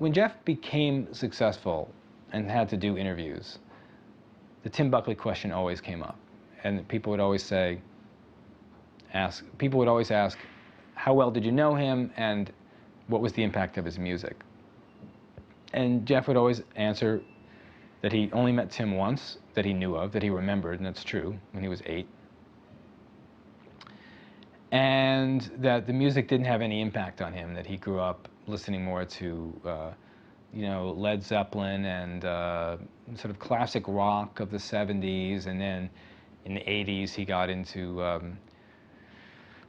when Jeff became successful and had to do interviews, the Tim Buckley question always came up. And people would always ask, how well did you know him and what was the impact of his music? And Jeff would always answer that he only met Tim once, that he knew of, that he remembered, and that's true, when he was 8. And that the music didn't have any impact on him, that he grew up listening more to you know, Led Zeppelin and sort of classic rock of the 70s, and then in the 80s he got into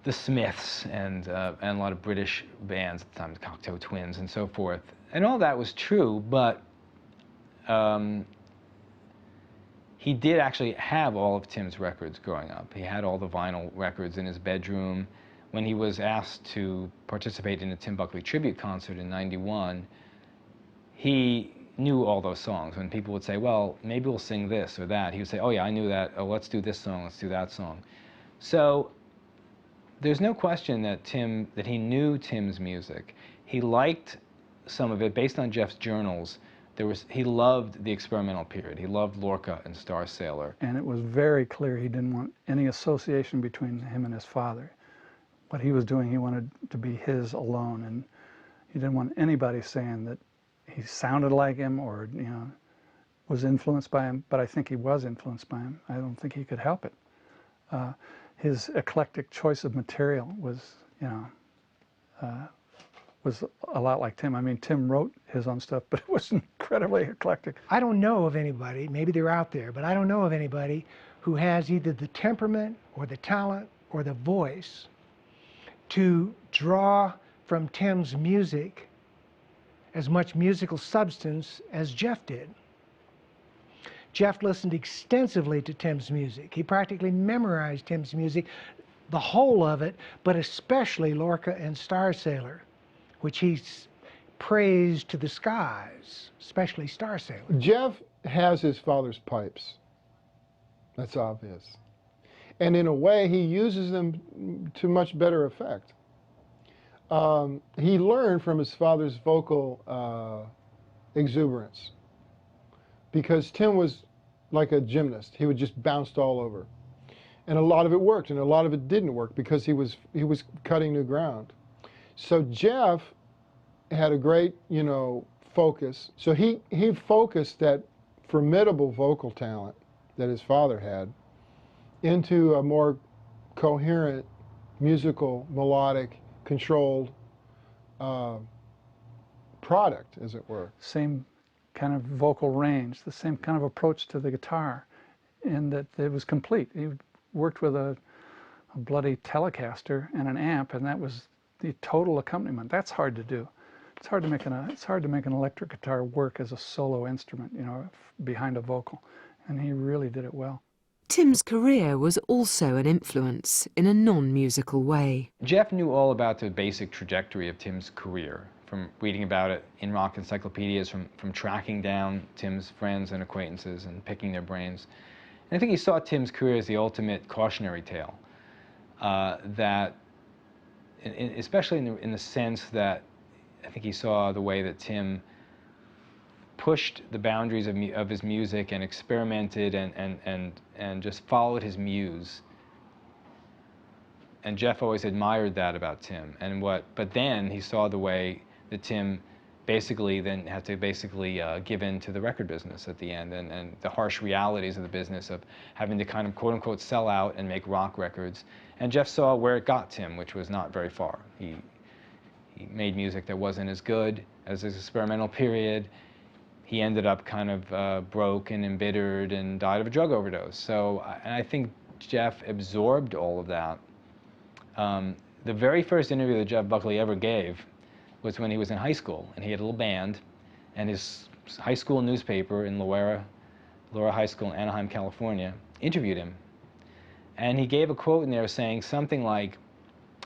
the Smiths and a lot of British bands at the time, the Cocteau Twins and so forth. And all that was true, but he did actually have all of Tim's records growing up. He had all the vinyl records in his bedroom. When he was asked to participate in a Tim Buckley tribute concert in '91, he knew all those songs. When people would say, well, maybe we'll sing this or that, he would say, oh yeah, I knew that. Oh, let's do this song, let's do that song. So there's no question that he knew Tim's music. He liked some of it based on Jeff's journals. He loved the experimental period. He loved Lorca and Star Sailor. And it was very clear he didn't want any association between him and his father. What he was doing, he wanted to be his alone, and he didn't want anybody saying that he sounded like him or, you know, was influenced by him, but I think he was influenced by him. I don't think he could help it. His eclectic choice of material was, you know, was a lot like Tim. I mean, Tim wrote his own stuff, but it was incredibly eclectic. I don't know of anybody, maybe they're out there, but I don't know of anybody who has either the temperament or the talent or the voice to draw from Tim's music as much musical substance as Jeff did. Jeff listened extensively to Tim's music. He practically memorized Tim's music, the whole of it, but especially Lorca and Star Sailor, which he praised to the skies, especially Star Sailor. Jeff has his father's pipes. That's obvious. And in a way, he uses them to much better effect. He learned from his father's vocal exuberance, because Tim was like a gymnast. He would just bounce all over. And a lot of it worked, and a lot of it didn't work because he was cutting new ground. So Jeff had a great, you know, focus. So he focused that formidable vocal talent that his father had into a more coherent, musical, melodic, controlled product, as it were. Same kind of vocal range, the same kind of approach to the guitar, and that it was complete. He worked with a bloody Telecaster and an amp, and that was the total accompaniment. That's hard to do. It's hard to make an electric guitar work as a solo instrument, you know, behind a vocal, and he really did it well. Tim's career was also an influence in a non-musical way. Jeff knew all about the basic trajectory of Tim's career, from reading about it in rock encyclopedias, from tracking down Tim's friends and acquaintances and picking their brains. And I think he saw Tim's career as the ultimate cautionary tale, that, especially in the sense that I think he saw the way that Tim pushed the boundaries of his music and experimented and just followed his muse. And Jeff always admired that about Tim. But then he saw the way that Tim basically then had to give in to the record business at the end, and the harsh realities of the business of having to kind of quote-unquote sell out and make rock records. And Jeff saw where it got Tim, which was not very far. He made music that wasn't as good as his experimental period. He ended up kind of broke and embittered and died of a drug overdose. So, and I think Jeff absorbed all of that. The very first interview that Jeff Buckley ever gave was when he was in high school, and he had a little band, and his high school newspaper in Laura High School in Anaheim, California, interviewed him. And he gave a quote in there saying something like,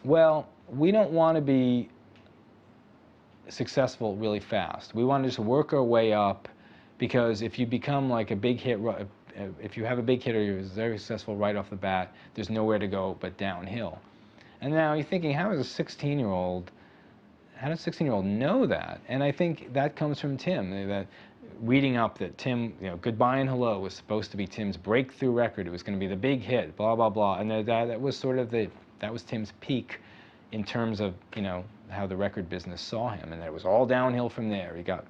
well, we don't want to be successful really fast. We want to just work our way up, because if you become like a big hit, if you have a big hit or you're very successful right off the bat, there's nowhere to go but downhill. And now you're thinking, how is a 16-year-old how does a 16-year-old know that? And I think that comes from Tim, that reading up that Tim, Goodbye and Hello was supposed to be Tim's breakthrough record. It was going to be the big hit, blah, blah, blah. And that was sort of that was Tim's peak in terms of, how the record business saw him. And it was all downhill from there. He got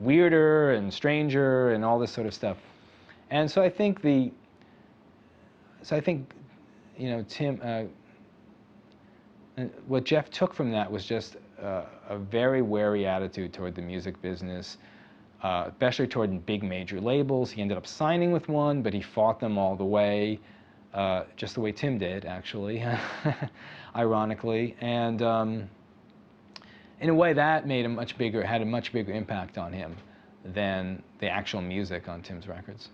weirder and stranger and all this sort of stuff. And so I think Tim, what Jeff took from that was just a very wary attitude toward the music business, especially toward big major labels. He ended up signing with one, but he fought them all the way, just the way Tim did, actually, ironically. And in a way, that had a much bigger impact on him than the actual music on Tim's records.